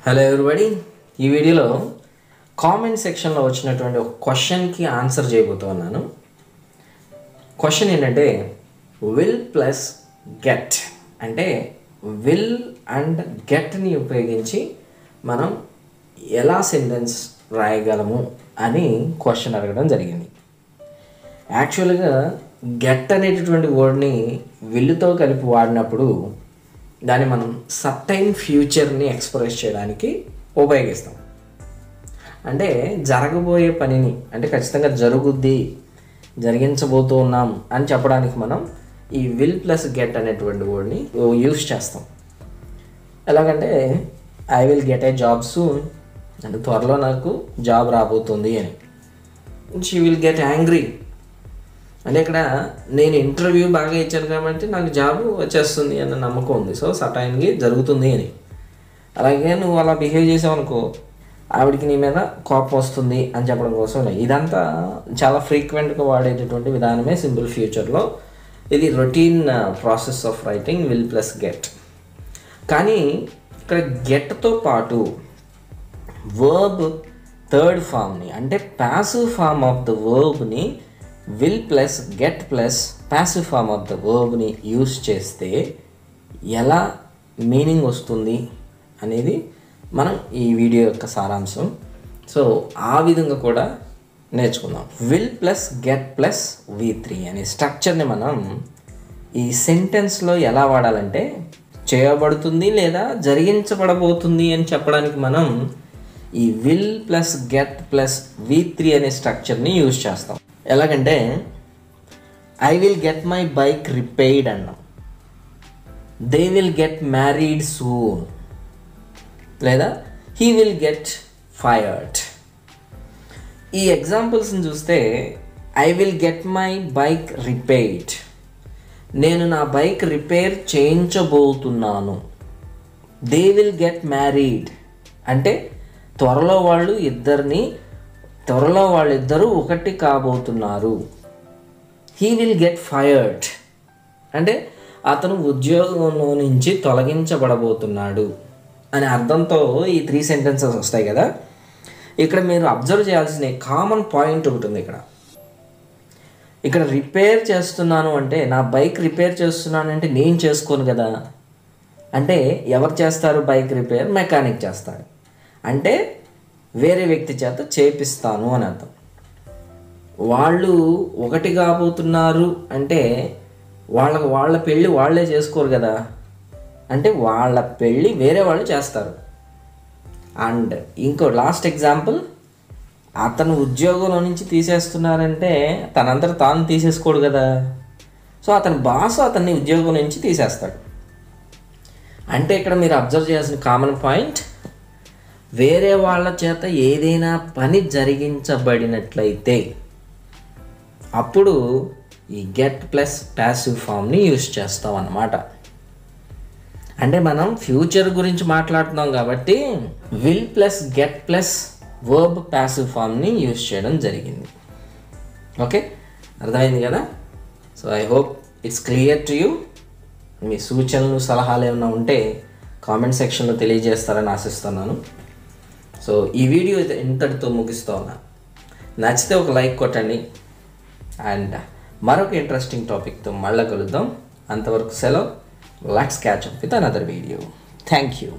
Hello everybody, ఈ వీడియోలో comment సెక్షన్లో వచ్చినటువంటి ఒక క్వశ్చన్కి ఆన్సర్ చేయబోతున్నాను. క్వశ్చన్ ఏంటంటే విల్ ప్లస్ గెట్ అంటే విల్ అండ్ గెట్ని ఉపయోగించి మనం ఎలా సెంటెన్స్ రాయగలము అని క్వశ్చన్ అడగడం జరిగింది. యాక్చువల్గా గెట్ అనేటటువంటి వర్డ్ని విల్లుతో కలిపి వాడినప్పుడు దాన్ని మనం సర్టైన్ ఫ్యూచర్ని ఎక్స్ప్రెస్ చేయడానికి ఉపయోగిస్తాం. అంటే జరగబోయే పనిని, అంటే ఖచ్చితంగా జరుగుద్ది, జరిగించబోతూ ఉన్నాం అని చెప్పడానికి మనం ఈ విల్ ప్లస్ గెట్ అనేటువంటి వర్డ్ని యూజ్ చేస్తాం. ఎలాగంటే I will get a job soon, అంటే త్వరలో నాకు జాబ్ రాబోతుంది అని. షీ విల్ గెట్ యాంగ్రీ అంటే ఇక్కడ నేను ఇంటర్వ్యూ బాగా ఇచ్చాను కాబట్టి నాకు జాబ్ వచ్చేస్తుంది అన్న నమ్మకం ఉంది, సో సటైన్గా జరుగుతుంది అని. అలాగే నువ్వు అలా బిహేవ్ చేసావు అనుకో, ఆవిడికి నీ మీద కోపం వస్తుంది అని చెప్పడం కోసం. ఇదంతా చాలా ఫ్రీక్వెంట్గా వాడేటటువంటి విధానమే సింపుల్ ఫ్యూచర్లో. ఇది routine process of writing will plus get. కానీ ఇక్కడ గెట్తో పాటు వర్బ్ థర్డ్ ఫామ్ని, అంటే ప్యాసివ్ ఫామ్ ఆఫ్ ద వర్బ్ని will plus get plus passive form of the వర్బ్ని యూస్ చేస్తే ఎలా మీనింగ్ వస్తుంది అనేది మనం ఈ వీడియో యొక్క సారాంశం. సో ఆ విధంగా కూడా నేర్చుకుందాం. Will plus get plus V3 అనే స్ట్రక్చర్ని మనం ఈ సెంటెన్స్లో ఎలా వాడాలంటే, చేయబడుతుంది లేదా జరిగించబడబోతుంది అని చెప్పడానికి మనం ఈ will plus get plus V3 అనే స్ట్రక్చర్ని యూజ్ చేస్తాం. ఎలాగంటే I will get my bike repaired అన్నాం, they will get married soon, లేదా హీ విల్ గెట్ ఫైర్డ్. ఈ ఎగ్జాంపుల్స్ని చూస్తే I will get my bike repaired, నేను నా బైక్ రిపేర్ చేయించబోతున్నాను. దే విల్ గెట్ మ్యారీడ్ అంటే త్వరలో వాళ్ళిద్దరూ ఒకటి కాబోతున్నారు. హీ విల్ గెట్ ఫైర్డ్ అంటే అతను ఉద్యోగంలో నుంచి తొలగించబడబోతున్నాడు అనే అర్థంతో ఈ 3 సెంటెన్సెస్ వస్తాయి కదా. ఇక్కడ మీరు అబ్జర్వ్ చేయాల్సిన కామన్ పాయింట్ ఒకటి ఉంది. ఇక్కడ రిపేర్ చేస్తున్నాను అంటే, నా బైక్ రిపేర్ చేస్తున్నాను అంటే నేను చేసుకోను కదా. అంటే ఎవరు చేస్తారు బైక్ రిపేర్? మెకానిక్ చేస్తాడు. అంటే వేరే వ్యక్తి చేత చేపిస్తాను అని అర్థం. వాళ్ళు ఒకటి కాబోతున్నారు అంటే వాళ్ళ పెళ్ళి వాళ్ళే చేసుకోరు కదా, అంటే వాళ్ళ పెళ్ళి వేరే వాళ్ళు చేస్తారు. అండ్ ఇంకో లాస్ట్ ఎగ్జాంపుల్, అతను ఉద్యోగంలో నుంచి తీసేస్తున్నారంటే తనంతట తాను తీసేసుకోడు కదా, సో అతని బాస్ అతన్ని ఉద్యోగం నుంచి తీసేస్తాడు. అంటే ఇక్కడ మీరు అబ్జర్వ్ చేయాల్సిన కామన్ పాయింట్, వేరే వాళ్ళ చేత ఏదైనా పని జరిగించబడినట్లయితే అప్పుడు ఈ గెట్ ప్లస్ ప్యాసివ్ ఫామ్ని యూజ్ చేస్తాం అన్నమాట. అంటే మనం ఫ్యూచర్ గురించి మాట్లాడుతున్నాం కాబట్టి will plus get plus verb passive ఫామ్ని యూజ్ చేయడం జరిగింది. ఓకే, అర్థమైంది కదా. So I hope it's clear to you. మీ సూచనలు సలహాలు ఏమైనా ఉంటే కామెంట్ సెక్షన్లో తెలియజేస్తారని ఆశిస్తున్నాను. సో ఈ వీడియో ఇంతటితో ముగిస్తూ ఉన్నాను. నచ్చితే ఒక లైక్ కొట్టండి. అండ్ మరొక ఇంట్రెస్టింగ్ టాపిక్తో మళ్ళీ కలుద్దాం. అంతవరకు సెలవు. Let's catch up with another video. Thank you.